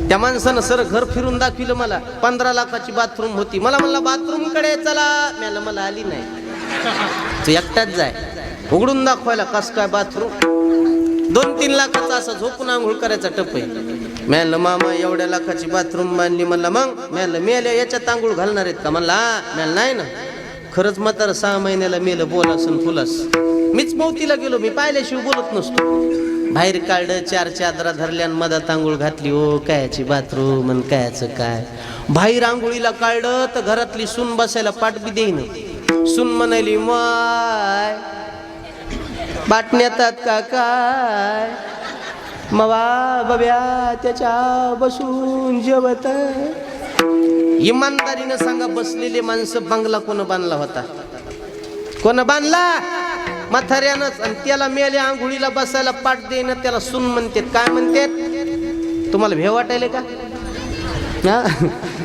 त्या माणसानं सर घर फिरून दाखविलं मला. 15 लाखाची बाथरूम होती. मला म्हणला बाथरूम कडे चला. मला आली नाही. तू एकटाच जाय. उघडून दाखवायला कस काय बाथरूम. 2-3 लाखाचा असं झोपून आंघोळ करायचा टप आहे. म्हणलं मामा एवढ्या लाखाची बाथरूम बांधली. म्हणला मग म्हणलं मेल्या याच्यात आंघोळ घालणार आहेत का. म्हणला म्हणलं नाही ना. खरंच म्हातारं 6 महिन्याला मेलं बोलास आणि फुलास. मीच मौतीला गेलो. मी पाहिल्याशिवाय बोलत नसतो. बाहेर काढलं 4 चादरा धरल्या आणि मधात आंघोळ घातली. ओ कायची बाथरूम आणि कायचं काय. बाहेर आंघोळीला काढलं तर घरातली सून बसायला पाठ बी देईन. सून म्हणाली माय बाटण्यातात का काय. मवा बब्या त्याच्या बसून जेवत. इमानदारीनं सांगा बसलेले माणसं बंगला कोण बांधला होता. कोण बांधला. म्हाताऱ्यानंच. आणि त्याला मेले आंघोळीला बसायला पाठ देणं त्याला सून म्हणतात. काय म्हणतात तुम्हाला भेव वाटायले का.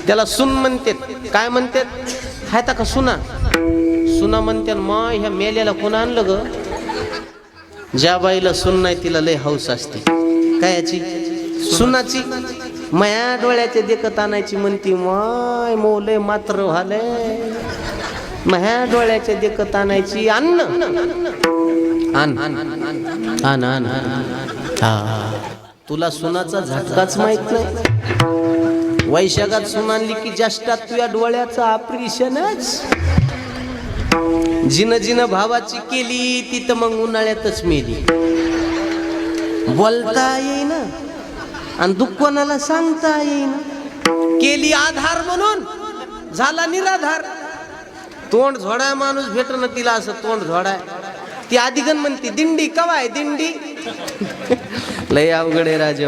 त्याला सून म्हणतात. काय म्हणतात हायता का सुना. सुना म्हणतात. मग ह्या मेल्याला कोण आणलं ग. ज्या बाईला सून नाही तिला लय हौस असते. कायची सुनाची. माया डोळ्याचे देखत आणायची म्हणती. माय मोले मात्र व्हाले. माया डोळ्याचे देखत आणायची. अन्न आण आण आण. तुला सुनाचा झटकाच माहित नाही. वैशाखात सुन आणली की ज्येष्ठात तुझ्या डोळ्याचं ऑपरेशनच. जिन जिन भावाची केली तिथं मग उन्हाळ्यातच मेली. बोलता येईना आणि दुःख कोणाला सांगता येईना. केली आधार म्हणून झाला निराधार. तोंड झोडाय माणूस भेटन तिला असं तोंड झोडाय. ती आदिगण म्हणती दिंडी कवाय दिंडी. लय अवघड आहे राजा.